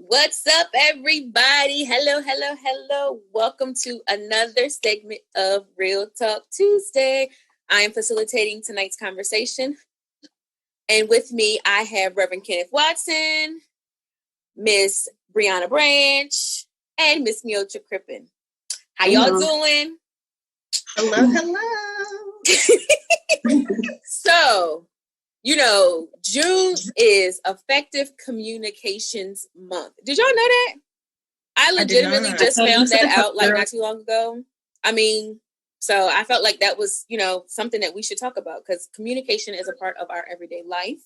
What's up, everybody? Hello, hello, hello. Welcome to another segment of Real Talk Tuesday. I am facilitating tonight's conversation. And with me, I have Reverend Kenneth Watson, Miss Brianna Branch, and Miss Miotra Crippen. How y'all doing? Hello. So, June is Effective Communications Month. Did y'all know that? I legitimately just found that out not too long ago. So I felt like that was, something that we should talk about because communication is a part of our everyday life.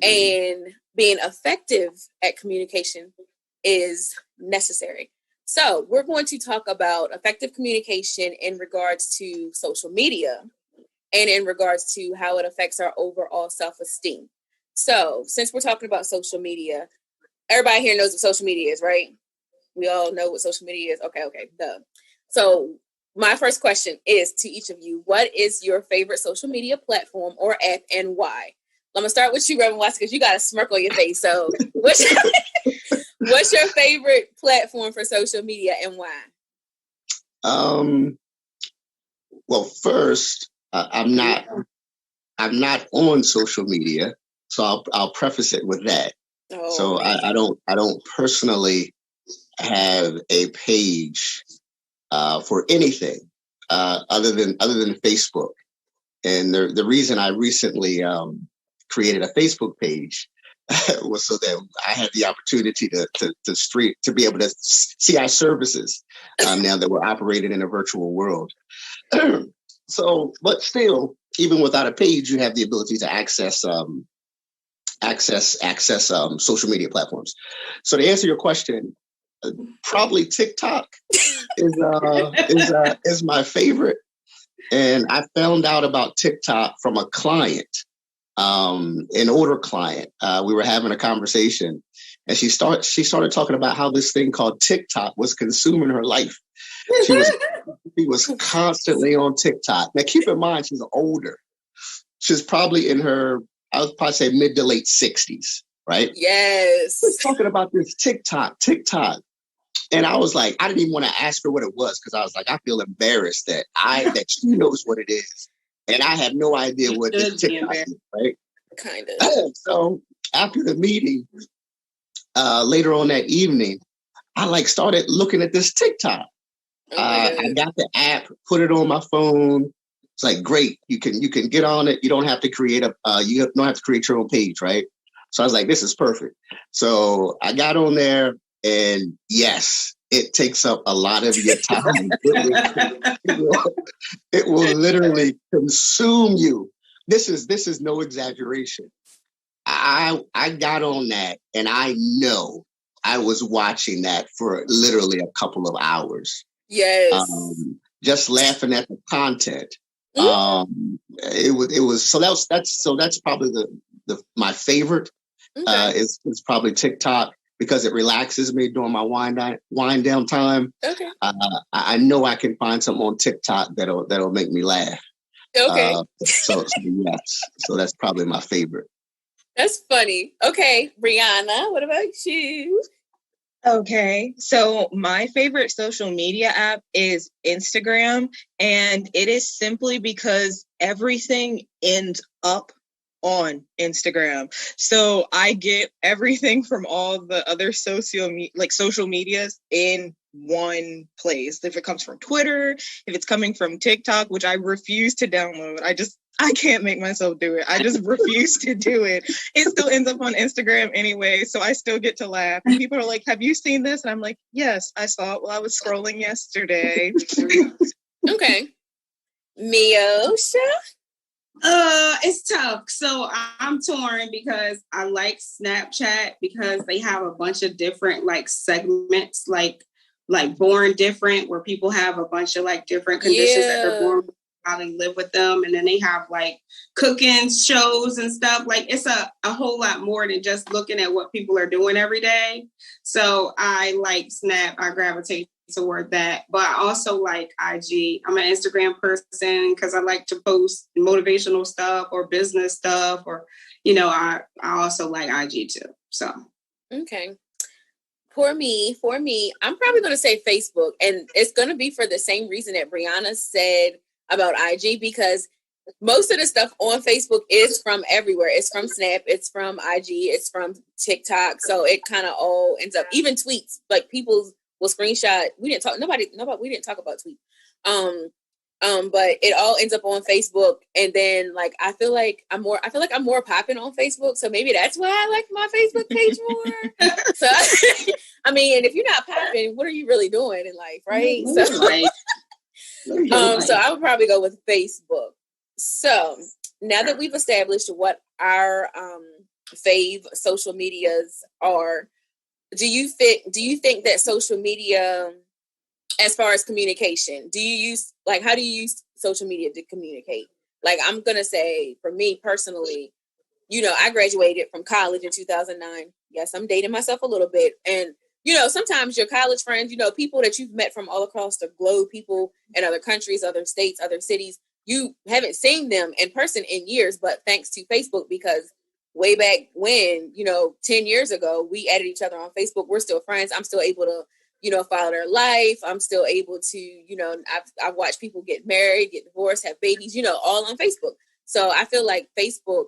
And being effective at communication is necessary. So we're going to talk about effective communication in regards to social media and in regards to how it affects our overall self-esteem. So since we're talking about social media, everybody here knows what social media is, right? We all know what social media is. Okay, duh. So my first question is to each of you, what is your favorite social media platform or app and why? I'm going to start with you, Reverend Watson, because you got a smirk on your face. So what's your favorite platform for social media and why? Well, first, I'm not on social media, so I'll preface it with that. Oh, so I don't personally have a page for anything other than Facebook. And the reason I recently created a Facebook page was so that I had the opportunity to be able to see our services now that we're operating in a virtual world. So, but still, even without a page, you have the ability to access social media platforms. So to answer your question, probably TikTok is my favorite. And I found out about TikTok from a client, an older client. We were having a conversation, and she started talking about how this thing called TikTok was consuming her life. She was constantly on TikTok. Now, keep in mind, she's older. She's probably in her, I would probably say mid to late 60s, right? Yes. She's talking about this TikTok. And I was like, I didn't even want to ask her what it was because I was like, I feel embarrassed that she knows what it is. And I have no idea what this TikTok is, right? Kind of. So after the meeting, later on that evening, I started looking at this TikTok. I got the app, put it on my phone. It's like, great. You can get on it. You don't have to create your own page, right? So I was like, this is perfect. So I got on there, and yes, it takes up a lot of your time. It will literally consume you. This is no exaggeration. I got on that, and I know I was watching that for literally a couple of hours. Yes. Just laughing at the content. It was so that's probably my favorite. Okay. Is probably TikTok because it relaxes me during my wind down time. Okay. I know I can find something on TikTok that'll make me laugh. Okay. So yes, so that's probably my favorite. That's funny. Okay, Brianna, what about you? Okay, so my favorite social media app is Instagram, and it is simply because everything ends up on Instagram. So I get everything from all the other social medias in one place. If it comes from Twitter, if it's coming from TikTok, which I refuse to download, I can't make myself do it. I just refuse to do it. It still ends up on Instagram anyway, so I still get to laugh. And people are like, have you seen this? And I'm like, yes, I saw it while I was scrolling yesterday. Okay. Miosha? It's tough. So I'm torn because I like Snapchat because they have a bunch of different segments, like born different, where people have a bunch of different conditions that they're born with, how they live with them, and then they have cooking shows and stuff. It's a whole lot more than just looking at what people are doing every day. So I like Snap. I gravitate toward that, but I also like IG. I'm an Instagram person because I like to post motivational stuff or business stuff, or I also like IG too. So okay. For me, I'm probably going to say Facebook, and it's going to be for the same reason that Brianna said about IG, because most of the stuff on Facebook is from everywhere. It's from Snap, it's from IG, it's from TikTok. So it kind of all ends up, even tweets, like people will screenshot. We didn't talk about tweets. But it all ends up on Facebook, and then like I feel like I'm more popping on Facebook, so maybe that's why I like my Facebook page more. So I mean, and if you're not popping, what are you really doing in life, right? So I would probably go with Facebook. So now that we've established what our fave social medias are, do you think that social media, as far as communication, how do you use social media to communicate? Like, I'm going to say, for me personally, I graduated from college in 2009. Yes, I'm dating myself a little bit. And, sometimes your college friends, people that you've met from all across the globe, people in other countries, other states, other cities, you haven't seen them in person in years, but thanks to Facebook, because way back when, 10 years ago, we added each other on Facebook. We're still friends. I'm still able to follow their life. I'm still able to, I've watched people get married, get divorced, have babies, all on Facebook. So I feel like Facebook,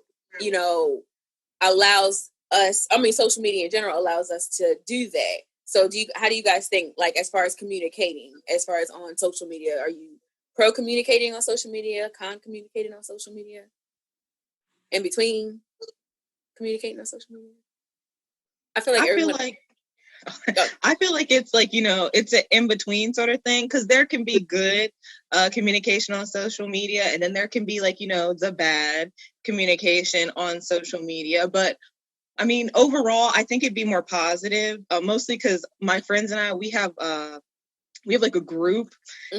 allows us, social media in general allows us to do that. So how do you guys think, like, as far as communicating, as far as on social media, are you pro communicating on social media, con communicating on social media, in between communicating on social media? I feel like it's like, it's an in-between sort of thing, because there can be good communication on social media, and then there can be like, the bad communication on social media. But I mean, overall, I think it'd be more positive, mostly because my friends and I, we have like a group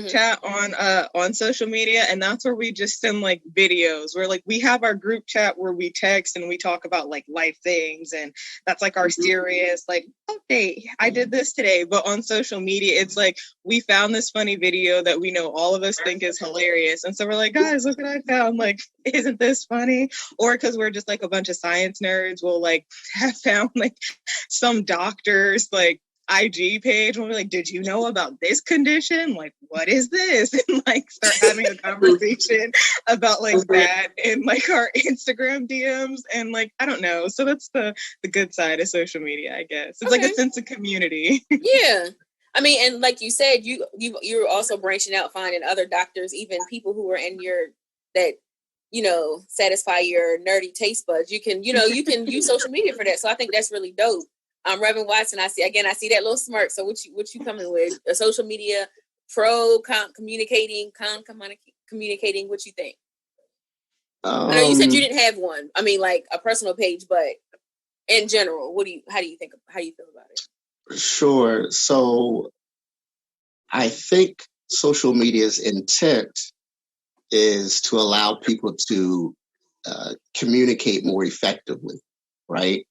chat on social media, and that's where we just send like videos, where like we have our group chat where we text and we talk about like life things, and that's like our serious like, okay, I did this today. But on social media, it's like we found this funny video that we know all of us think is hilarious, and so we're like, guys, look what I found, like, isn't this funny? Or because we're just like a bunch of science nerds, we'll like have found like some doctor's like IG page when we're like, did you know about this condition? Like, what is this? And like start having a conversation about like that in like our Instagram DMs, and like, I don't know. So that's the good side of social media, I guess. It's like a sense of community. Yeah. I mean, and like you said, you're also branching out, finding other doctors, even people who are in that satisfy your nerdy taste buds. You can use social media for that. So I think that's really dope. Reverend Watson, I see that little smirk. So what you coming with? A social media pro, communicating, communicating. What you think? I know you said you didn't have one. I mean, like a personal page, but in general, how do you feel about it? Sure. So I think social media's intent is to allow people to communicate more effectively, right?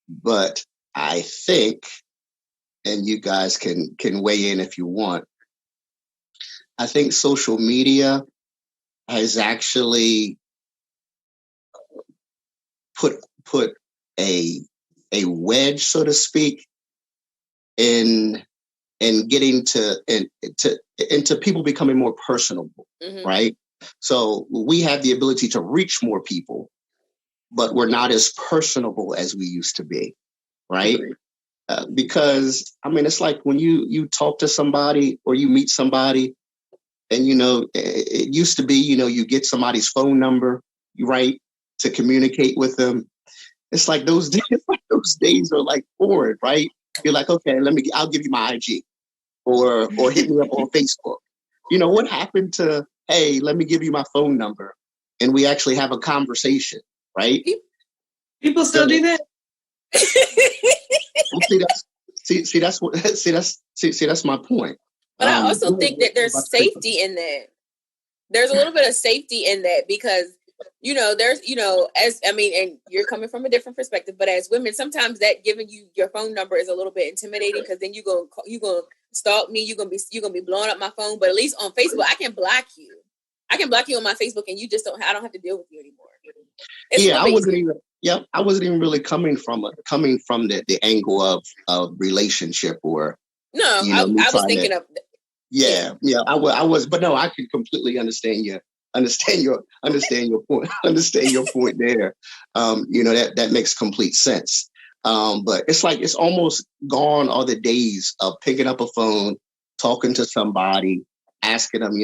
But I think, and you guys can weigh in if you want, I think social media has actually put a wedge, so to speak, in getting into people becoming more personable, right? So we have the ability to reach more people, but we're not as personable as we used to be, right? Because I mean, it's like when you talk to somebody or you meet somebody, and it used to be, you get somebody's phone number, right, to communicate with them. It's like those days are like bored, right? You're like, okay, I'll give you my IG, or hit me up on Facebook. What happened to, hey, let me give you my phone number and we actually have a conversation, right? People still do that. That's my point. But I also think that there's safety in that. There's a little bit of safety in that, because there's, and you're coming from a different perspective, but as women, sometimes that giving you your phone number is a little bit intimidating, because then you're gonna stalk me, you're gonna be blowing up my phone. But at least on Facebook, I can block you. I can block you on my Facebook, and I don't have to deal with you anymore. Yep. I wasn't even really coming from the angle of relationship or no. I was thinking of. Yeah. I was, but no, I can completely understand your point. Understand your point there. That makes complete sense. But it's like it's almost gone are the days of picking up a phone, talking to somebody, asking them,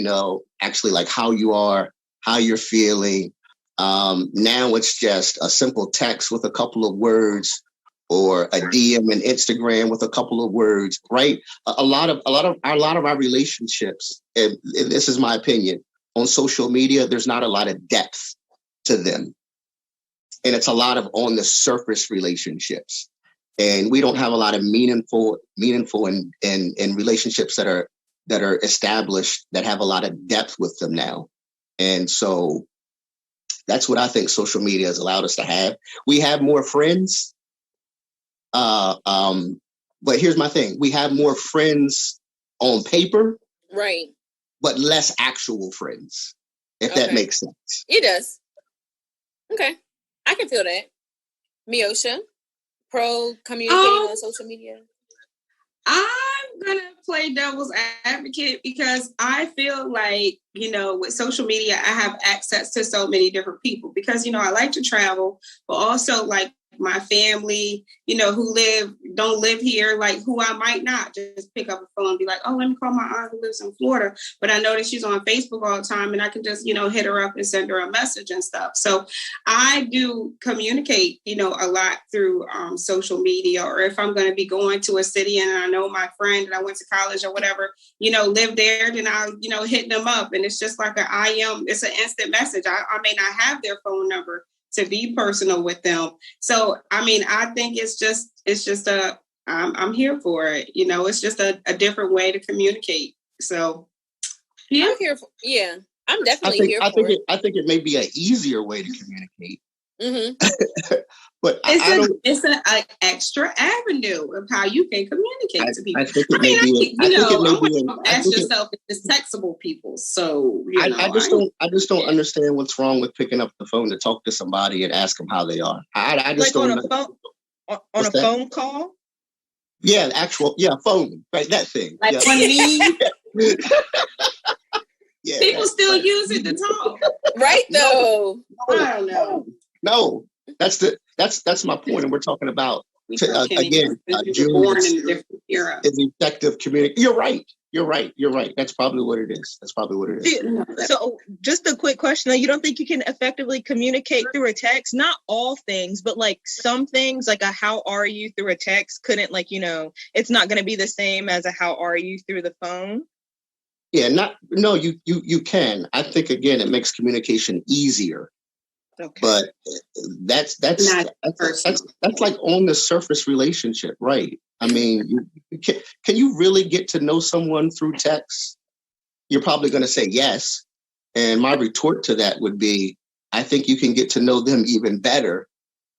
actually like how you are, how you're feeling. Now it's just a simple text with a couple of words, or a DM in Instagram with a couple of words, right? A lot of our relationships, and this is my opinion, on social media, there's not a lot of depth to them. And it's a lot of on the surface relationships. And we don't have a lot of meaningful and relationships that are established, that have a lot of depth with them now. And so that's what I think social media has allowed us to have. We have more friends. But here's my thing. We have more friends on paper. Right. But less actual friends, if that makes sense. It does. Okay. I can feel that. Miosha, pro communicating on social media? I'm going to play devil's advocate because I feel like, with social media, I have access to so many different people because, I like to travel, but also like my family, who don't live here, like who I might not just pick up a phone and be like, oh, let me call my aunt who lives in Florida. But I know that she's on Facebook all the time and I can just, hit her up and send her a message and stuff. So I do communicate, a lot through social media, or if I'm going to be going to a city and I know my friend that I went to college or whatever, live there, then I'll, hit them up. And it's just like it's an instant message. I may not have their phone number to be personal with them. So, I think I'm here for it. It's just a different way to communicate. So, yeah. I'm definitely here for it. I think it may be an easier way to communicate. Mm-hmm. But it's an extra avenue of how you can communicate to people. Ask yourself if it's textable people. So I just don't understand what's wrong with picking up the phone to talk to somebody and ask them how they are. I just like don't on a phone call. Yeah, phone, right? That thing. Like when me. People still use it to talk, right? Though I don't know. No, that's my point, and we're talking about again. June born in a different era. Is effective communication. You're right. That's probably what it is. So, just a quick question: you don't think you can effectively communicate through a text? Not all things, but like some things, like a "How are you" through a text couldn't, it's not going to be the same as a "How are you" through the phone. Yeah, you can. I think again, it makes communication easier. Okay. But that's like on the surface relationship, right? Can you really get to know someone through text? You're probably going to say yes. And my retort to that would be, I think you can get to know them even better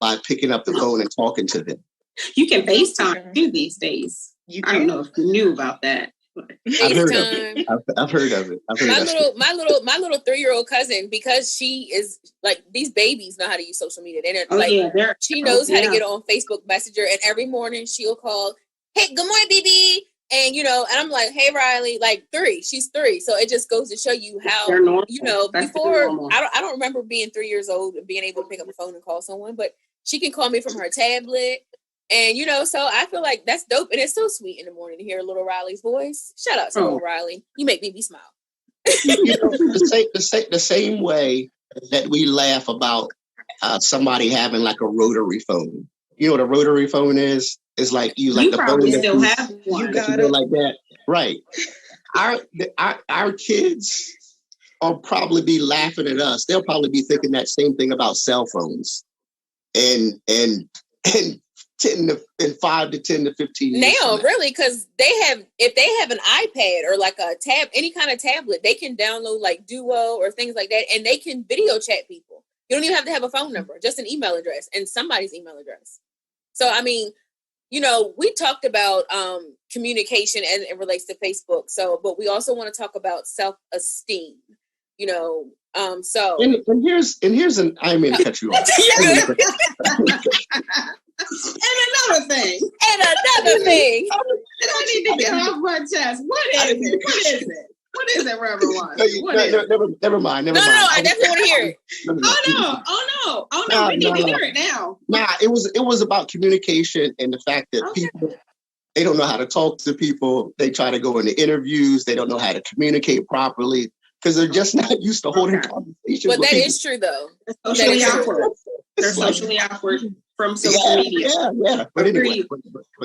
by picking up the phone and talking to them. You can FaceTime too these days. I don't know if you knew about that. I've heard of it. My little 3-year-old cousin, because she is like, these babies know how to use social media. She knows how to get on Facebook Messenger, and every morning she'll call, "Hey, good morning, BB." And and I'm like, "Hey, Riley," like 3. She's 3, so it just goes to show you how before I don't remember being 3 years old and being able to pick up the phone and call someone, but she can call me from her tablet. And, so I feel like that's dope. And it's so sweet in the morning to hear little Riley's voice. Shout out to little Riley. You make me smile. The same way that we laugh about somebody having like a rotary phone. You know what a rotary phone is? It's like you the probably phone still have one. You got it like that. Right. Our kids will probably be laughing at us. They'll probably be thinking that same thing about cell phones. And 5 to 10 to 15 years now, really, because if they have an iPad or like a tab, any kind of tablet, they can download like Duo or things like that, and they can video chat people. You don't even have to have a phone number, just an email address and somebody's email address. So, we talked about communication and it relates to Facebook. So, but we also want to talk about self-esteem. So and here's I mean to cut you off. And another thing. And I need to get off my chest. What is it? What is it, Reverend Watson? Never mind. No, I definitely want to hear it. Oh no. We need to hear it now. It was about communication and the fact that people, they don't know how to talk to people. They try to go into interviews. They don't know how to communicate properly because they're just not used to holding conversations. But that is true, though. Socially awkward. They're socially awkward from social media. Yeah. But anyway,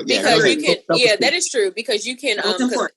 because you can, that is true. Because you can, I work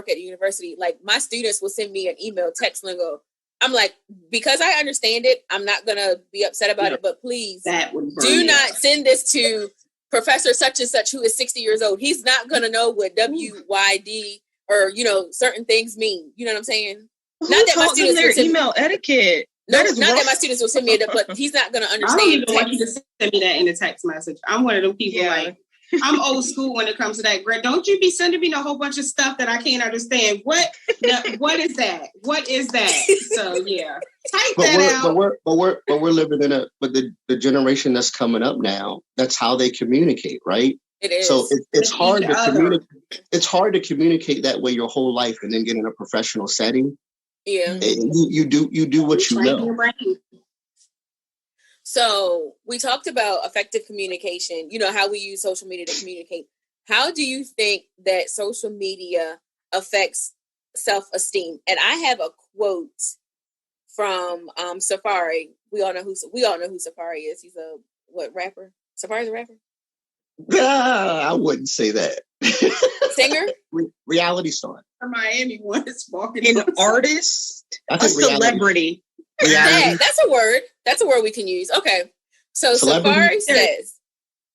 at the university. Like my students will send me an email, text, and go. I'm like, because I understand it, I'm not gonna be upset about it. But please, do not send this to Professor such and such who is 60 years old. He's not gonna know what WYD or certain things mean. You know what I'm saying? Not that my students their email etiquette. Not that my students will send me it, but he's not going to understand. I don't even want you to send me that in a text message. I'm one of them people like, I'm old school when it comes to that. Greg, don't you be sending me a whole bunch of stuff that I can't understand. What is that? What is that? So yeah, type that out. But we're living in the generation that's coming up now. That's how they communicate, right? It is. So it's hard to communicate. It's hard to communicate that way your whole life and then get in a professional setting. Yeah, you do what you know. So we talked about effective communication, how we use social media to communicate. How do you think that social media affects self-esteem? And I have a quote from Safari. We all know who Safari is. He's a rapper? Safari's a rapper? I wouldn't say that. Singer? Reality star. Miami one is walking. An artist? A celebrity. Reality. That's a word. That's a word we can use. Okay. So Safari says.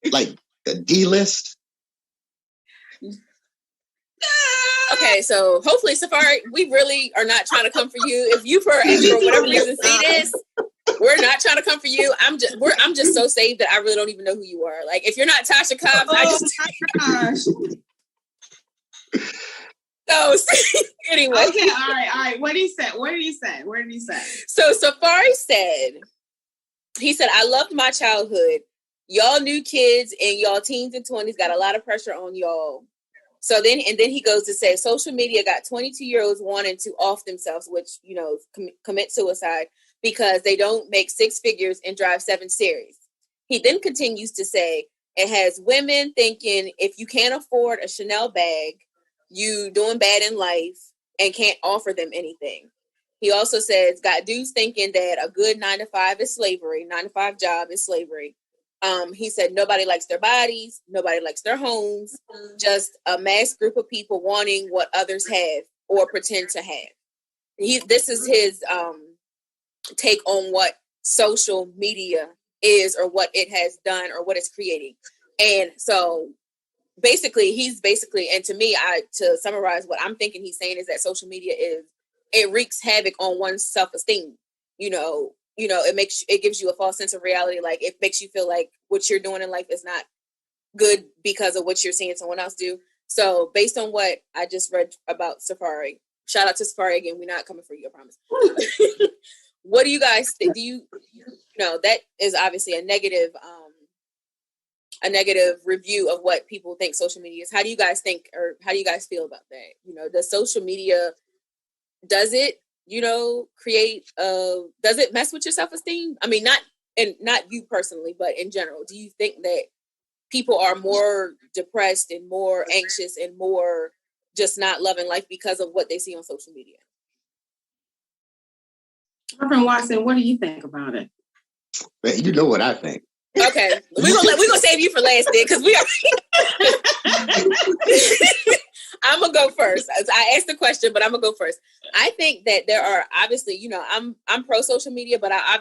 Like a D-list? Okay, so hopefully Safari, we really are not trying to come for you. If you for whatever reason see this, we're not trying to come for you. I'm just so saved that I really don't even know who you are. Like if you're not Tasha Cobbs, So anyway. Okay, all right. What did he say? Where did he say? So Safari said, he said, I loved my childhood. Y'all new kids and y'all teens and 20s got a lot of pressure on y'all. So then he goes to say, social media got 22-year-olds wanting to off themselves, which, commit suicide because they don't make 6 figures and drive 7 series. He then continues to say, it has women thinking if you can't afford a Chanel bag, you doing bad in life and can't offer them anything. He also says, got dudes thinking that a good 9-to-5 is slavery, 9-to-5 job is slavery. He said, nobody likes their bodies, nobody likes their homes, just a mass group of people wanting what others have or pretend to have. This is his take on what social media is or what it has done or what it's creating. And so and to me, to summarize what I'm thinking he's saying is that social media it wreaks havoc on one's self-esteem. It gives you a false sense of reality. Like it makes you feel like what you're doing in life is not good because of what you're seeing someone else do. So based on what I just read about Safari, shout out to Safari again. We're not coming for you, I promise. What do you guys think? Do you know that is obviously a negative review of what people think social media is. How do you guys think, or how do you guys feel about that? Does social media, does it mess with your self-esteem? I mean, not you personally, but in general, do you think that people are more depressed and more anxious and more just not loving life because of what they see on social media? Reverend Watson, what do you think about it? Man, you know what I think. Okay, we're gonna save you for last then, because we are. I'm gonna go first. I asked the question, but I'm gonna go first. I think that there are obviously, I'm pro social media, but I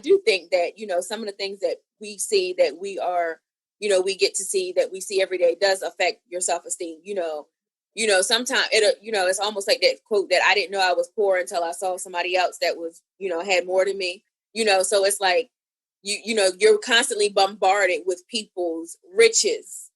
do think that some of the things that we see that we are, we get to see that we see every day does affect your self-esteem. Sometimes it's almost like that quote that I didn't know I was poor until I saw somebody else that was, had more than me. So it's like. You're constantly bombarded with people's riches,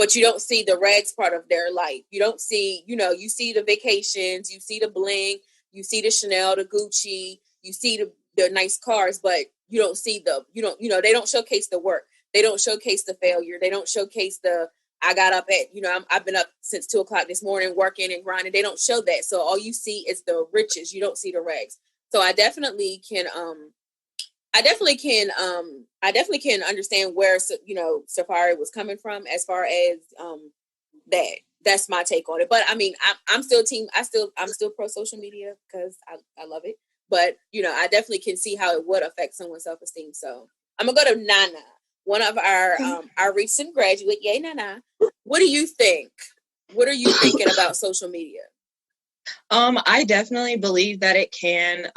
but you don't see the rags part of their life. You don't see, you see the vacations, you see the bling, you see the Chanel, the Gucci, you see the nice cars, but you don't see they don't showcase the work. They don't showcase the failure. They don't showcase I got up at, I've been up since 2:00 this morning working and grinding. They don't show that. So all you see is the riches. You don't see the rags. So I definitely can understand where, Safari was coming from as far as that. That's my take on it. But I mean, I'm still pro social media because I love it. But, I definitely can see how it would affect someone's self-esteem. So I'm going to go to Nana, one of our recent graduate. Yay, Nana. What do you think? What are you thinking about social media? I definitely believe that it can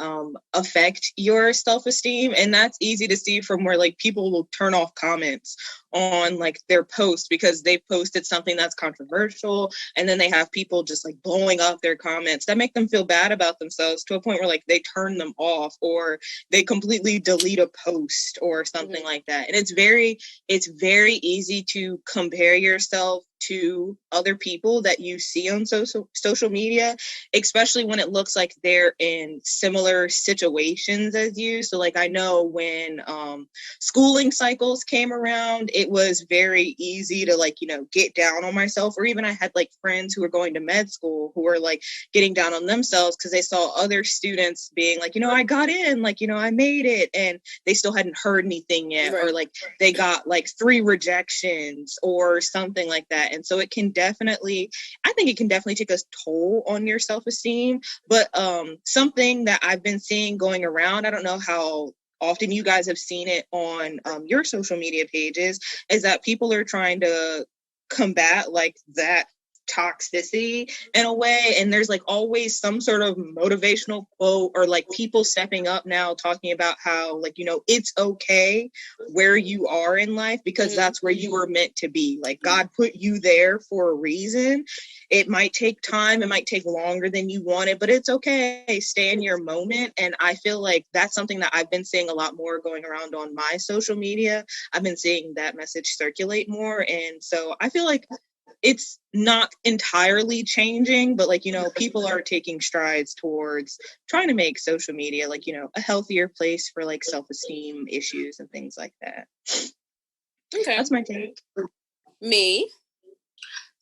affect your self-esteem, and that's easy to see from where like people will turn off comments on like their post because they posted something that's controversial, and then they have people just like blowing up their comments that make them feel bad about themselves to a point where like they turn them off or they completely delete a post or something like that. And it's very easy to compare yourself to other people that you see on social media, especially when it looks like they're in similar situations as you. So like I know when schooling cycles came around, it was very easy to like, get down on myself, or even I had like friends who were going to med school who were like getting down on themselves because they saw other students being like, I got in, like, I made it, and they still hadn't heard anything yet, or like they got like 3 rejections or something like that. And so I think it can definitely take a toll on your self-esteem. But something that I've been seeing going around, I don't know how often you guys have seen it on your social media pages, is that people are trying to combat like that toxicity in a way, and there's like always some sort of motivational quote or like people stepping up now talking about how like it's okay where you are in life because that's where you were meant to be. Like God put you there for a reason. It might take time, it might take longer than you wanted, but it's okay. Stay in your moment. And I feel like that's something that I've been seeing a lot more going around on my social media. I've been seeing that message circulate more, and so I feel like it's not entirely changing, but like, people are taking strides towards trying to make social media like, a healthier place for like self-esteem issues and things like that. Okay. That's my take. Me.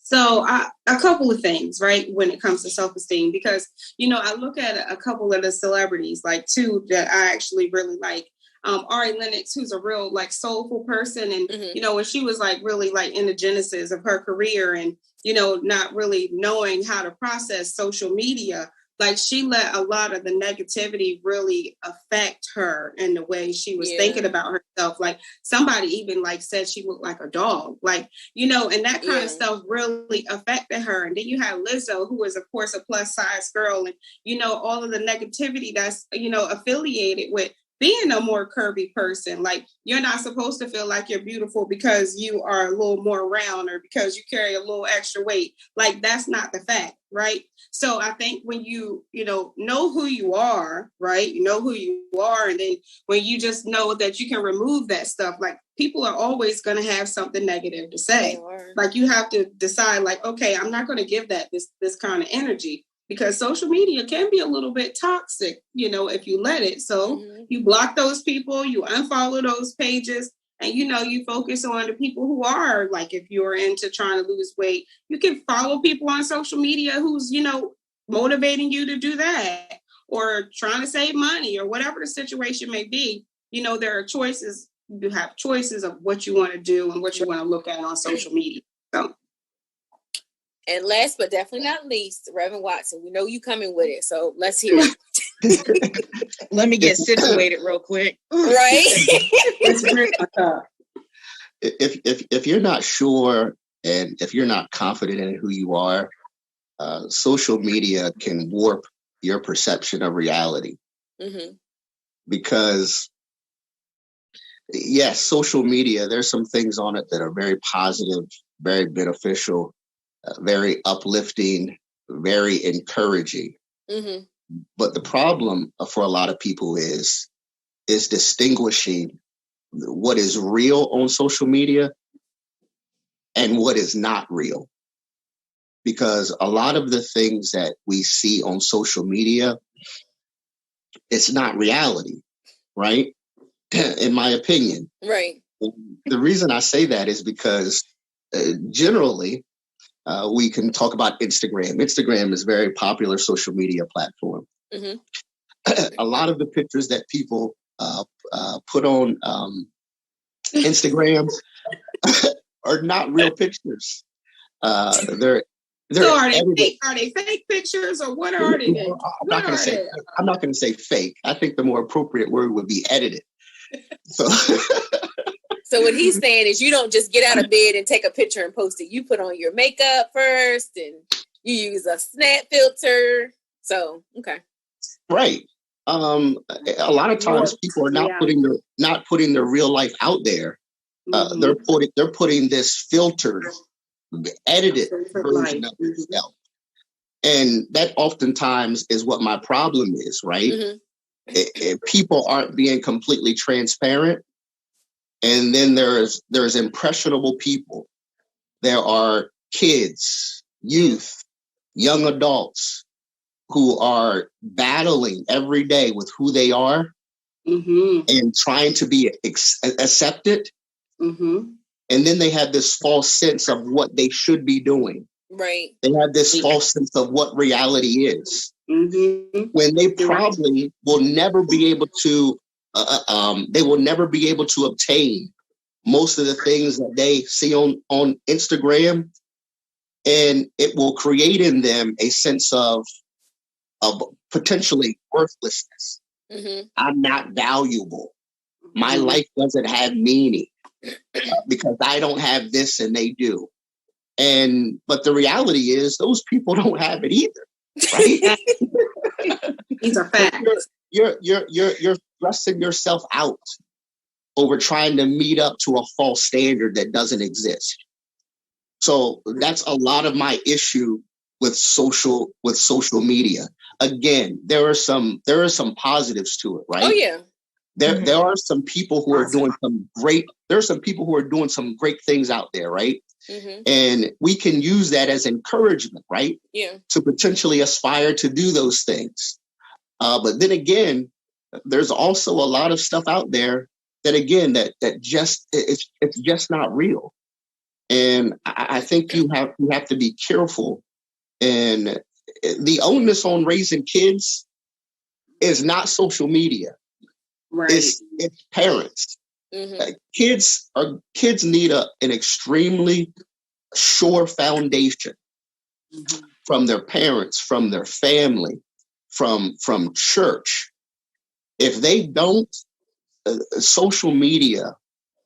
So a couple of things, right, when it comes to self-esteem, because, I look at a couple of the celebrities, like 2 that I actually really like. Ari Lennox, who's a real like soulful person, and when she was like really like in the genesis of her career, and not really knowing how to process social media, like she let a lot of the negativity really affect her in the way she was thinking about herself. Like somebody even like said she looked like a dog, like and that kind of stuff really affected her. And then you had Lizzo, who is of course a plus size girl, and all of the negativity that's affiliated with being a more curvy person. Like you're not supposed to feel like you're beautiful because you are a little more round or because you carry a little extra weight. Like that's not the fact, right? So I think when you know who you are, right? You know who you are, and then when you just know that you can remove that stuff, like people are always going to have something negative to say. Like you have to decide, like, okay, I'm not going to give that this kind of energy. Because social media can be a little bit toxic, if you let it. So you block those people, you unfollow those pages, and, you focus on the people who are, like, if you're into trying to lose weight, you can follow people on social media who's, motivating you to do that, or trying to save money, or whatever the situation may be. There are choices. You have choices of what you want to do and what you want to look at on social media. So. And last but definitely not least, Reverend Watson, we know you coming with it, so let's hear it. Let me get situated real quick. Right? If you're not sure and if you're not confident in who you are, social media can warp your perception of reality. Because yes, social media, there's some things on it that are very positive, very beneficial, very uplifting, very encouraging. But the problem for a lot of people is distinguishing what is real on social media and what is not real. Because a lot of the things that we see on social media, it's not reality, right? In my opinion. Right. The reason I say that is because generally, we can talk about Instagram. Instagram is a very popular social media platform. Mm-hmm. A lot of the pictures that people put on Instagram are not real pictures. They're so are they fake? Are they fake pictures, or what are they? I'm not going to say fake. I think the more appropriate word would be edited. So. So what he's saying is you don't just get out of bed and take a picture and post it. You put on your makeup first and you use a snap filter. So, okay. Right. A lot of times people are not putting their real life out there. They're putting this filtered, edited version of themselves. And that oftentimes is what my problem is, right? Mm-hmm. People aren't being completely transparent. And then there's impressionable people. There are kids, youth, young adults who are battling every day with who they are and trying to be accepted. Mm-hmm. And then they have this false sense of what they should be doing. Right. They have this false sense of what reality is. Mm-hmm. When they probably will never be able to obtain most of the things that they see on Instagram, and it will create in them a sense of potentially worthlessness. Mm-hmm. I'm not valuable. My life doesn't have meaning because I don't have this and they do. But the reality is those people don't have it either, right? These are facts. You're stressing yourself out over trying to meet up to a false standard that doesn't exist. So that's a lot of my issue with social media. Again, there are some positives to it, right? Oh yeah. There are some people who are doing some great things out there, right? Mm-hmm. And we can use that as encouragement, right? Yeah. To potentially aspire to do those things. But then again, there's also a lot of stuff out there that again, that just, it's just not real. And I think you have to be careful. And the onus on raising kids is not social media. Right. It's parents. Mm-hmm. Kids need an extremely sure foundation from their parents, from their family, from church. If they don't, social media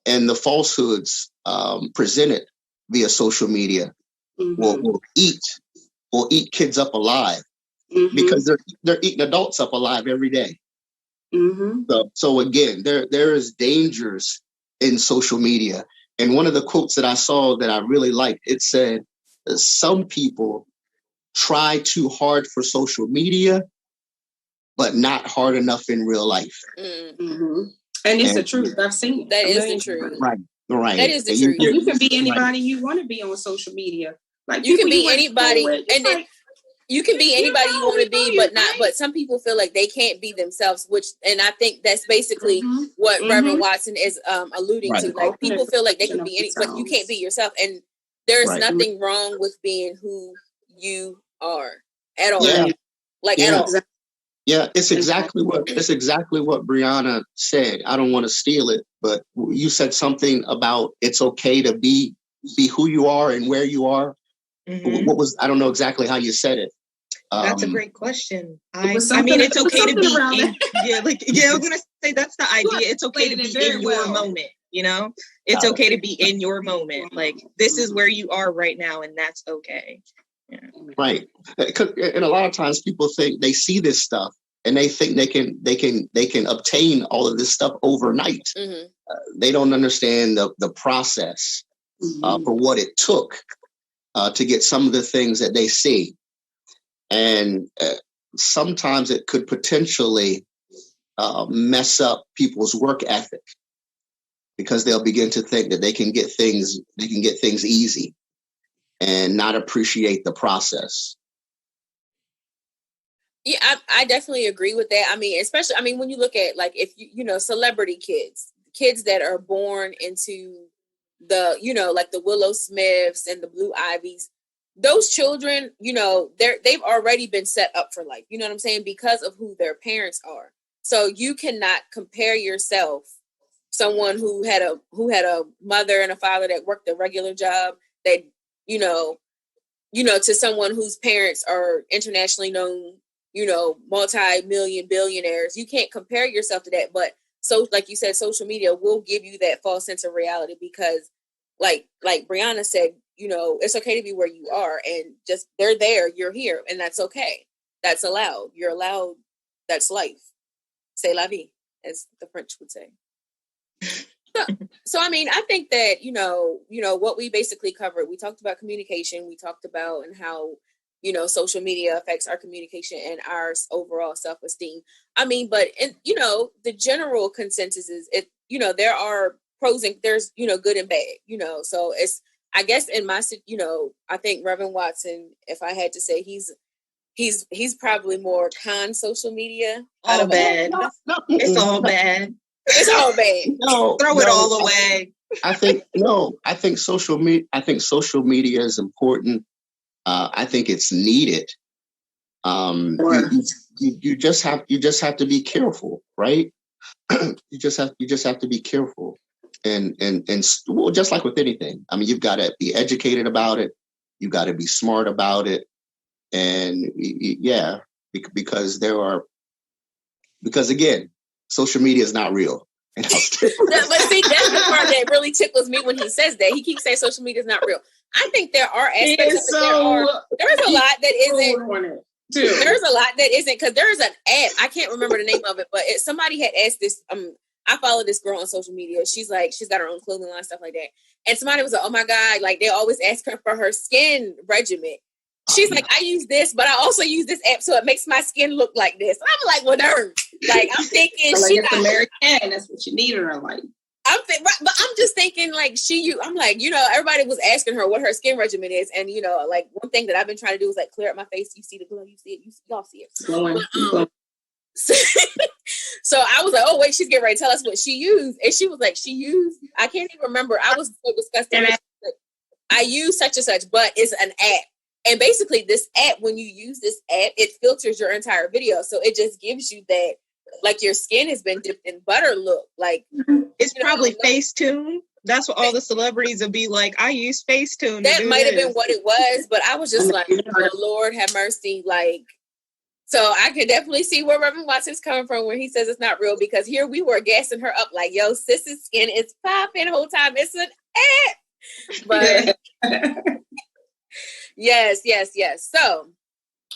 and the falsehoods presented via social media will eat kids up alive because they're eating adults up alive every day. Mm-hmm. So again, there is dangers in social media. And one of the quotes that I saw that I really liked, it said, some people try too hard for social media, but not hard enough in real life. Mm-hmm. And it's the truth. I've seen it. That is the truth. Right. That is the truth. You can be anybody you want to be on social media. Like you can be anybody, and then you can be anybody you want to be, but not. But some people feel like they can't be themselves, and I think that's basically what Reverend Watson is alluding to. Like people feel like they can be but you can't be yourself, and there's nothing wrong with being who you are at all. Yeah. At all. Yeah, it's exactly what Brianna said. I don't want to steal it, but you said something about it's okay to be who you are and where you are. Mm-hmm. I don't know exactly how you said it. That's a great question. I mean, it's okay to be I was gonna say that's the idea. It's okay to be in your moment. You know, it's okay to be in your moment. Like this is where you are right now, and that's okay. Yeah. Right. And a lot of times people think they see this stuff and they think they can obtain all of this stuff overnight. Mm-hmm. They don't understand the process for what it took to get some of the things that they see. And sometimes it could potentially mess up people's work ethic. because they'll begin to think that they can get things easy and not appreciate the process. Yeah, I definitely agree with that. I mean, especially, I mean, when you look at like, if you know, celebrity kids that are born into the, you know, like the Willow Smiths and the Blue Ivies, those children, you know, they've already been set up for life. You know what I'm saying? Because of who their parents are. So you cannot compare yourself, someone who had a mother and a father that worked a regular job, that, you know, to someone whose parents are internationally known, you know, multi-million billionaires. You can't compare yourself to that. But so, like you said, social media will give you that false sense of reality because, like Brianna said, you know, it's okay to be where you are and just they're there, you're here, and that's okay. That's allowed. You're allowed. That's life. C'est la vie, as the French would say. So I mean, I think that, you know, what we basically covered, we talked about communication, we talked about and how, you know, social media affects our communication and our overall self-esteem. I mean, but, you know, the general consensus is, you know, there are pros and there's, you know, good and bad, you know, so it's, I guess in my, you know, I think Reverend Watson, if I had to say, he's probably more con social media. All bad. No. It's all bad. It's all bad. No, throw it all away. I think social media is important. I think it's needed. You just have to be careful, right? you just have to be careful, and well, just like with anything. I mean, you've got to be educated about it. You've got to be smart about it, and yeah, because again, social media is not real. But see, that's the part that really tickles me when he says that. He keeps saying social media is not real. I think there are aspects of it. There's a lot that isn't. There's a lot that isn't, because there's an app. I can't remember the name of it, but somebody had asked this. I follow this girl on social media. She's got her own clothing line, stuff like that. And somebody was like, "Oh my God!" Like they always ask her for her skin regimen. She's like, "I use this, but I also use this app, so it makes my skin look like this." I'm like, "Well, darn!" Like I'm thinking, so it's American. That's what you need in her life. But I'm just thinking, like I'm like, you know, everybody was asking her what her skin regimen is, and you know, like one thing that I've been trying to do is like clear up my face. You see the glow, you see it, y'all see it. So I was like, oh wait, she's getting ready to tell us what she used, and she was like, I can't even remember. I was so disgusted. I use such and such, but it's an app. And basically this app, when you use this app, it filters your entire video. So it just gives you that, like your skin has been dipped in butter look. Like it's probably Facetune. That's what all the celebrities will be like. I use Facetune. That might have been what it was, but I was just like, oh, Lord have mercy. Like, so I could definitely see where Reverend Watson's coming from when he says it's not real, because here we were gassing her up like, yo, sis's skin is popping the whole time. It's an app. But yes. So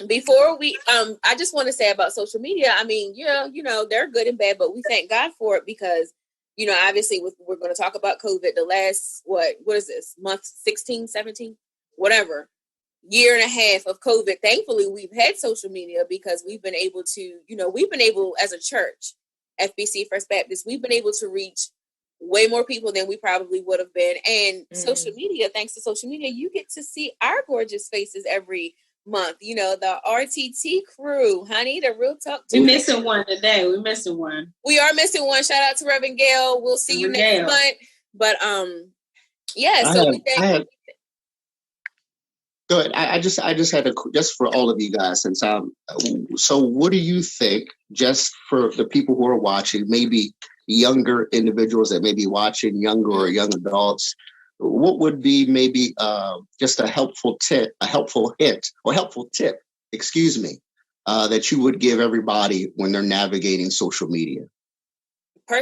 before we, I just want to say about social media, I mean, yeah, you know, they're good and bad, but we thank God for it because, you know, obviously we're going to talk about COVID the last, what is this month, 16, 17, whatever, year and a half of COVID. Thankfully, we've had social media because we've been able as a church, FBC First Baptist, we've been able to reach way more people than we probably would have been. And social media, thanks to social media, you get to see our gorgeous faces every month. You know, the RTT crew, honey, the Real Talk. We're missing one today. We're missing one. We are missing one. Shout out to Reverend Gail. We'll see you next month. But yeah. Good. I just had just for all of you guys, since so what do you think, just for the people who are watching, maybe younger individuals that may be watching, younger or young adults, what would be maybe just a helpful tip, excuse me, that you would give everybody when they're navigating social media? For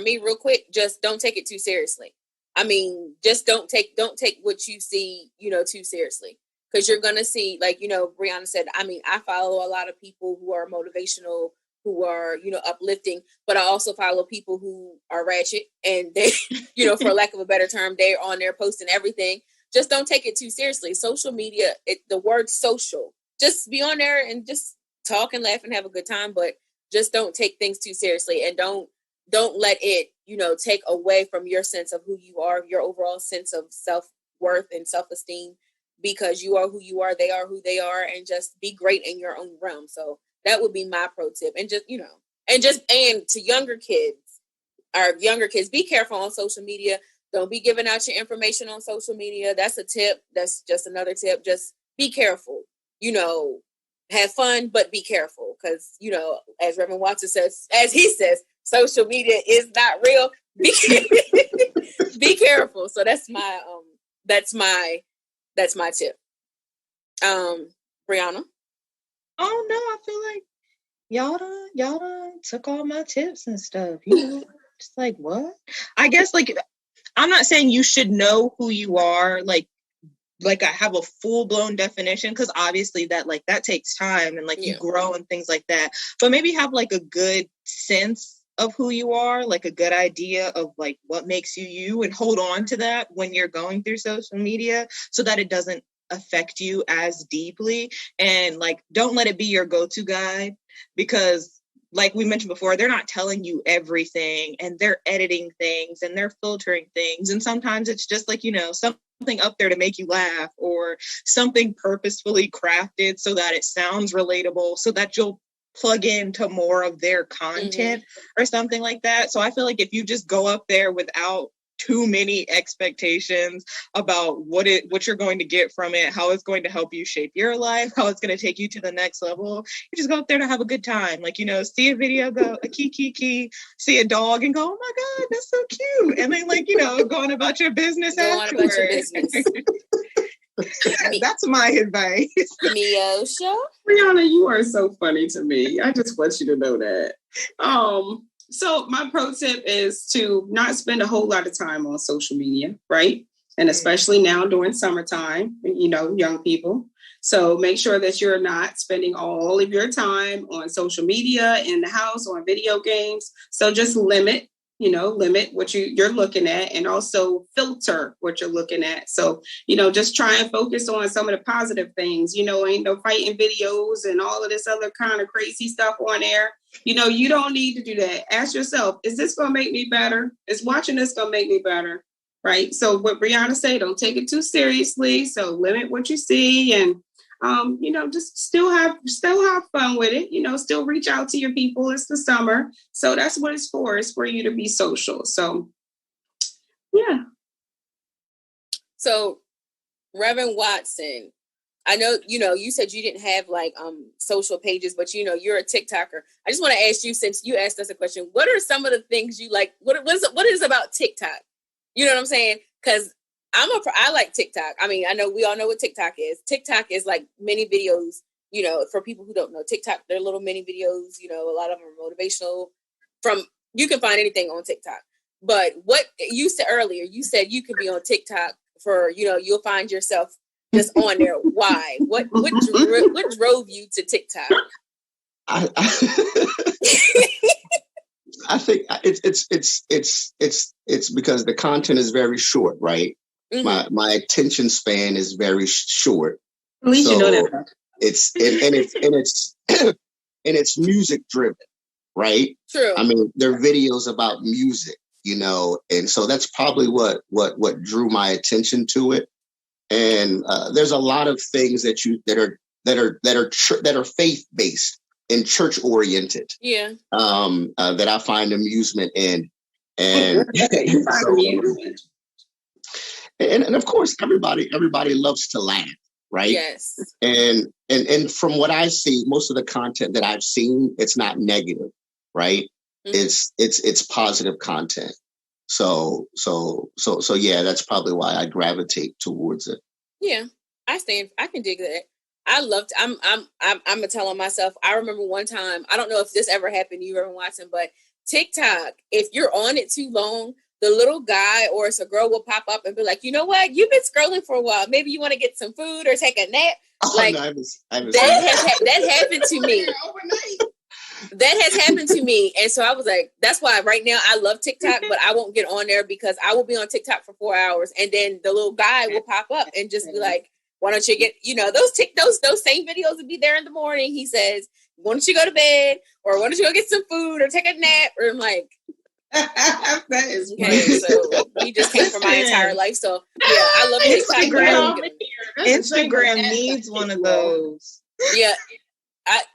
me, real quick, just don't take it too seriously. I mean, just don't take what you see, you know, too seriously, because you're going to see, like, you know, Brianna said, I mean, I follow a lot of people who are motivational, who are, you know, uplifting, but I also follow people who are ratchet and they, you know, for lack of a better term, they're on there posting everything. Just don't take it too seriously. Social media, the word social, just be on there and just talk and laugh and have a good time, but just don't take things too seriously, and don't don't let it, take away from your sense of who you are, your overall sense of self-worth and self-esteem, because you are who you are, they are who they are, and just be great in your own realm. So that would be my pro tip. And just, and to younger kids, be careful on social media. Don't be giving out your information on social media. That's a tip. That's just another tip. Just be careful. Have fun, but be careful. Because, as Reverend Watson says, social media is not real. Be careful. So that's my tip. Brianna? Oh no, I feel like y'all done took all my tips and stuff. Just like, what? I guess, like, I'm not saying you should know who you are, like I have a full-blown definition, because obviously that takes time, and you grow and things like that. But maybe have like a good sense of who you are, like a good idea of like what makes you you, and hold on to that when you're going through social media, so that it doesn't affect you as deeply. And like, don't let it be your go-to guide, because like we mentioned before, they're not telling you everything, and they're editing things and they're filtering things. And sometimes it's just like, something up there to make you laugh, or something purposefully crafted so that it sounds relatable, so that you'll plug into more of their content or something like that. So I feel like if you just go up there without too many expectations about what you're going to get from it, how it's going to help you shape your life, how it's going to take you to the next level, you just go up there to have a good time. Like, see a video, go a key, see a dog and go, oh my God, that's so cute. And then go on about your business afterwards. That's my advice. Miosha? Brianna, you are so funny to me. I just want you to know that. So my pro tip is to not spend a whole lot of time on social media, right? And especially now during summertime, young people. So make sure that you're not spending all of your time on social media, in the house, on video games. So just limit what you're looking at, and also filter what you're looking at. So, just try and focus on some of the positive things, ain't no fighting videos and all of this other kind of crazy stuff on there. You don't need to do that. Ask yourself, is this going to make me better? Is watching this going to make me better? Right. So what Brianna said, don't take it too seriously. So limit what you see, and just still have fun with it, still reach out to your people. It's the summer. So that's what it's for. It's for you to be social. So, yeah. So, Reverend Watson, I know, you said you didn't have social pages, but you're a TikToker. I just want to ask you, since you asked us a question, what are some of the things you like? What is about TikTok? You know what I'm saying? Because I like TikTok. I mean, I know we all know what TikTok is. TikTok is like mini videos, for people who don't know TikTok, they're little mini videos, a lot of them are motivational. You can find anything on TikTok. But what you said earlier, you said you could be on TikTok for, you'll find yourself just on there. Why? What drove you to TikTok? I think it's because the content is very short, right? Mm-hmm. My attention span is very short. At least you know that. It's music driven, right? True. I mean, there are videos about music, and so that's probably what drew my attention to it. And there's a lot of things that are faith based and church oriented. Yeah. That I find amusement in, and and of course everybody loves to laugh, right? Yes. And from what I see, most of the content that I've seen, it's not negative, right? Mm-hmm. It's positive content. So yeah, that's probably why I gravitate towards it. Yeah, I can dig that. I'm gonna tell on myself. I remember one time, I don't know if this ever happened to you, Reverend Watson, but TikTok, if you're on it too long, the little guy or it's a girl will pop up and be like, you know what? You've been scrolling for a while. Maybe you want to get some food or take a nap. That happened to me. That has happened to me. And so I was like, that's why right now I love TikTok, but I won't get on there because I will be on TikTok for 4 hours. And then the little guy will pop up and just be like, why don't you get, those same videos will be there in the morning. He says, why don't you go to bed, or why don't you go get some food or take a nap? Or I'm like, That is okay. So we just came from my entire life. So yeah, I love Instagram needs one of those. Yeah.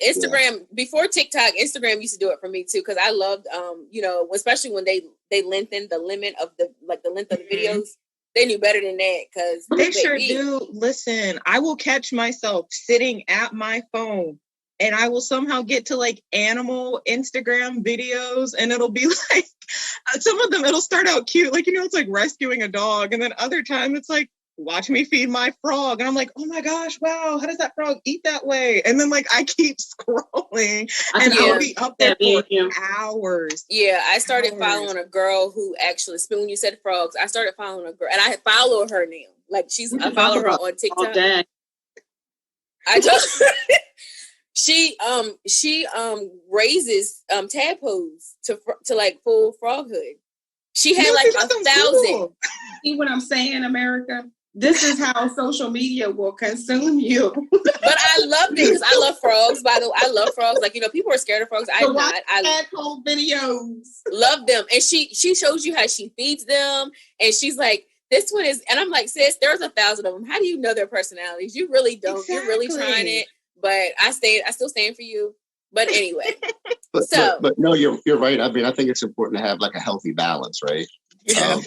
Instagram before TikTok, Instagram used to do it for me too, because I loved especially when they lengthened the limit of the length of the videos. They knew better than that, because they sure do. Listen, I will catch myself sitting at my phone and I will somehow get to like animal Instagram videos, and it'll be like some of them it'll start out cute, like it's like rescuing a dog, and then other time it's like watch me feed my frog, and I'm like, oh my gosh, wow, how does that frog eat that way? And then like I keep scrolling and I'll be up there for hours. Yeah, I started following a girl who actually, when you said frogs, I started following a girl, and I follow her now. Like I follow her on TikTok. I just she raises tadpoles to like full froghood. She had like 1,000. Cool. See what I'm saying, America? This is how social media will consume you. But I loved it because I love frogs. By the way, I love frogs. Like, people are scared of frogs. I'm not. I tadpole videos. Love them. And she shows you how she feeds them. And she's like, this one is, and I'm like, sis, there's 1,000 of them. How do you know their personalities? You really don't. Exactly. You're really trying it. But I still stand for you. But anyway. but no, you're right. I mean, I think it's important to have like a healthy balance, right? Of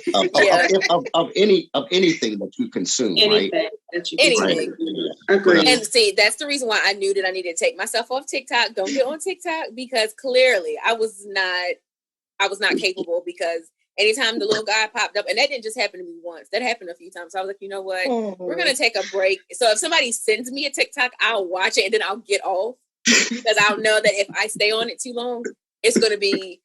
anything that you consume, right? Anything. Agreed. And see, that's the reason why I knew that I needed to take myself off TikTok. Don't get on TikTok, because clearly I was not capable, because anytime the little guy popped up, and that didn't just happen to me once, that happened a few times. So I was like, you know what? We're gonna take a break. So if somebody sends me a TikTok, I'll watch it and then I'll get off, because I'll know that if I stay on it too long, it's gonna be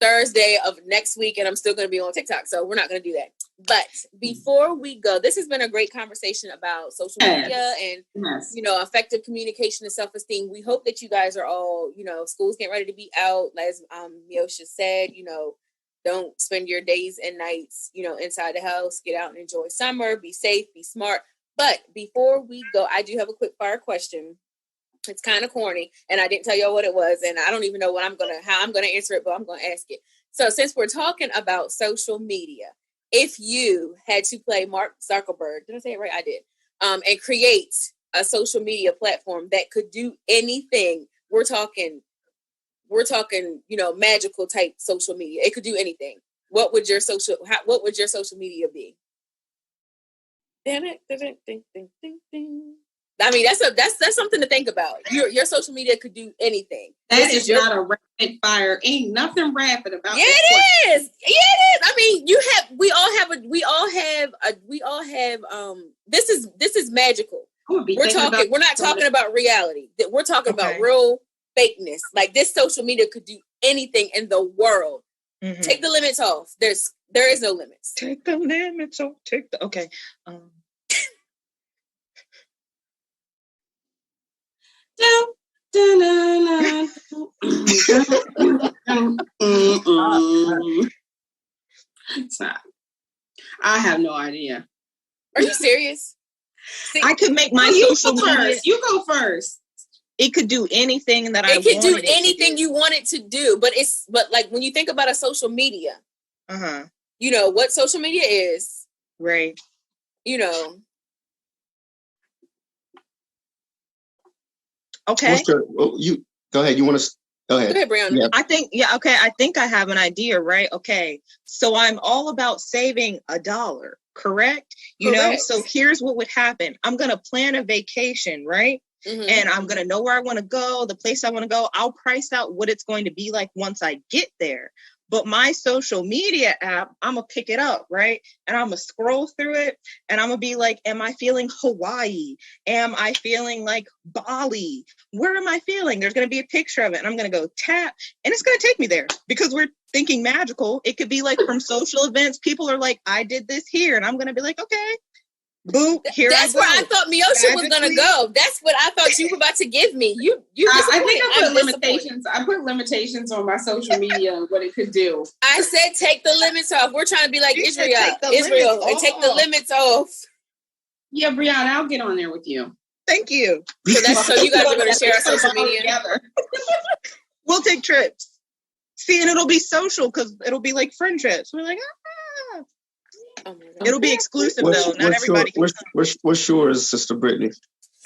Thursday of next week and I'm still going to be on TikTok. So we're not going to do that. But before we go, this has been a great conversation about social media and, effective communication and self-esteem. We hope that you guys are all, school's getting ready to be out. As Miosha said, don't spend your days and nights, inside the house. Get out and enjoy summer. Be safe, be smart. But before we go, I do have a quick fire question. It's kind of corny, and I didn't tell y'all what it was, and I don't even know how I'm gonna answer it, but I'm gonna ask it. So since we're talking about social media, if you had to play Mark Zuckerberg, did I say it right? I did. And create a social media platform that could do anything. We're talking, magical type social media. It could do anything. What would your social media be? Damn it. I mean, that's something to think about. Your social media could do anything. That is not a rapid fire. Ain't nothing rapid about it. Yeah, it is. I mean, we all have this is magical. We're not talking about reality. We're talking about real fakeness. Like, this social media could do anything in the world. Mm-hmm. Take the limits off. There is no limits. Take the limits off. Okay. I have no idea. Are you serious? I could make my social media. You go first. It could do anything that it could do anything you want it to do, but like when you think about a social media, what social media is, right? Okay. You go ahead. You want to go ahead? Go ahead, Brianna. Yeah. I think I have an idea, right? Okay. So I'm all about saving $1, correct? So here's what would happen. I'm going to plan a vacation, right? Mm-hmm. And I'm going to know where I want to go, the place I want to go. I'll price out what it's going to be like once I get there. But my social media app, I'm going to pick it up, right? And I'm going to scroll through it and I'm going to be like, am I feeling Hawaii? Am I feeling like Bali? Where am I feeling? There's going to be a picture of it and I'm going to go tap and it's going to take me there because we're thinking magical. It could be like from social events. People are like, I did this here. And I'm going to be like, okay. Boom, That's where I thought Miosha was gonna go. That's what I thought you were about to give me. I think I put limitations. I put limitations on my social media and what it could do. I said take the limits off. We're trying to be like Israel, and take the limits off. Yeah, Brianna, I'll get on there with you. Thank you. So you guys are gonna share our social media together. We'll take trips. See, and it'll be social because it'll be like friendships. We're like, ah. Oh my God. It'll be exclusive though. Not everybody. What's yours, Sister Brittany?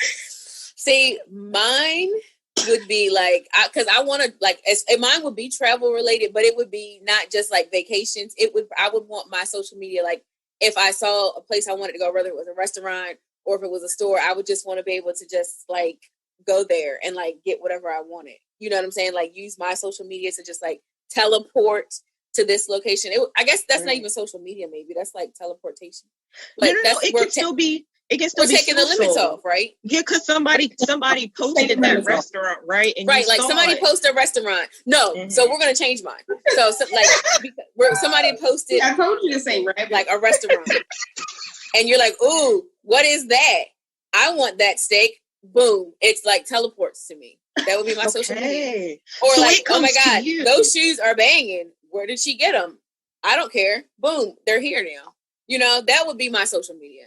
See, mine would be like, because I want to like, mine would be travel related, but it would be not just like vacations. I would want my social media, like if I saw a place I wanted to go, whether it was a restaurant or if it was a store, I would just want to be able to just like go there and like get whatever I wanted. You know what I'm saying? Like use my social media to just like teleport to this location. I guess that's not even social media. Maybe that's like teleportation. Like no, it can still be. It can still we're taking social. The limits off, right? Yeah, because somebody posted that restaurant, right? And right, like somebody posted a restaurant. No, so we're gonna change mine. So like somebody posted. I told you the same, right? Like a restaurant, and you're like, "Ooh, what is that? I want that steak." Boom! It's like teleports to me. That would be my social media. Or so like, oh my God, those shoes are banging. Where did she get them? I don't care. Boom, they're here now. You know, that would be my social media.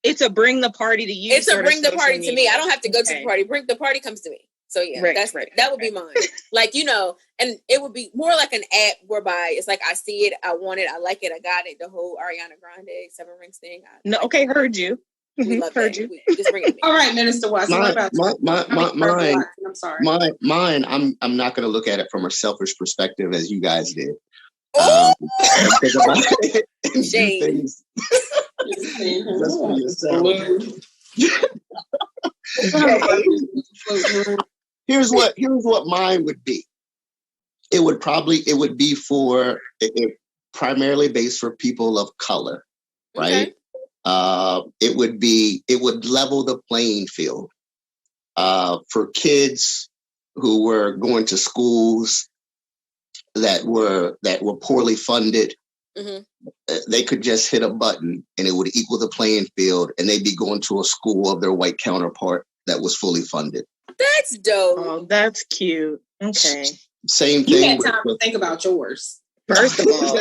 It's a bring the party to you. It's a bring the party to me. I don't have to go to the party. Bring the party comes to me. So yeah, that would be mine. Like, you know, and it would be more like an app whereby it's like I see it, I want it, I like it, I got it. The whole Ariana Grande 7 Rings thing. Heard you. Heard you. Just bring it. All right, Minister Watson. I'm sorry. Mine. I'm not going to look at it from a selfish perspective as you guys did. Shame. Just for yourself. Here's what mine would be. It would be for primarily based for people of color, right? Okay. It would level the playing field for kids who were going to schools that were poorly funded. Mm-hmm. They could just hit a button and it would equal the playing field, and they'd be going to a school of their white counterpart that was fully funded. That's dope. Oh, that's cute. Okay. Same thing. You had time to think about yours. First of all.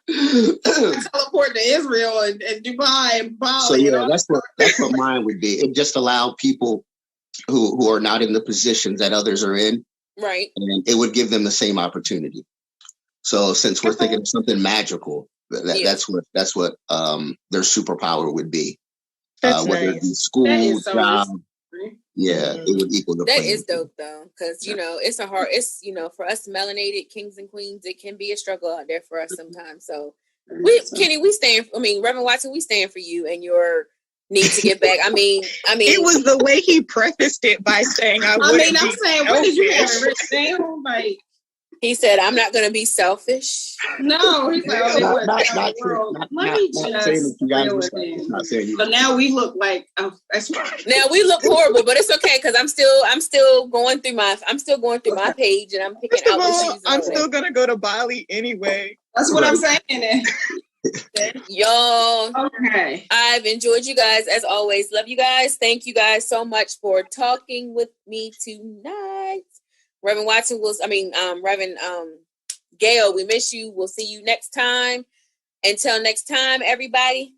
Teleport to Israel and Dubai and Bali. So yeah, that's what mine would be. It just allowed people who are not in the positions that others are in. Right. And it would give them the same opportunity. So since we're thinking of something magical, that's what their superpower would be. That's whether nice. it be school, job. Yeah, it would equal the. That is dope though, because you know it's for us melanated kings and queens, it can be a struggle out there for us sometimes. So Kenny, Reverend Watson, we stand for you and your need to get back. I mean, it was the way he prefaced it by saying, "I'm saying, what did you have written down?" Like he said, "I'm not going to be selfish." No, he's like, "Let me just." But now we look like, that's right. Now we look horrible, but it's okay because I'm still going through my page and I'm picking out the shoes. I'm still gonna go to Bali anyway. That's what I'm saying. Y'all, okay. I've enjoyed you guys as always. Love you guys. Thank you guys so much for talking with me tonight. Reverend Watson Reverend Gail, we miss you. We'll see you next time. Until next time, everybody,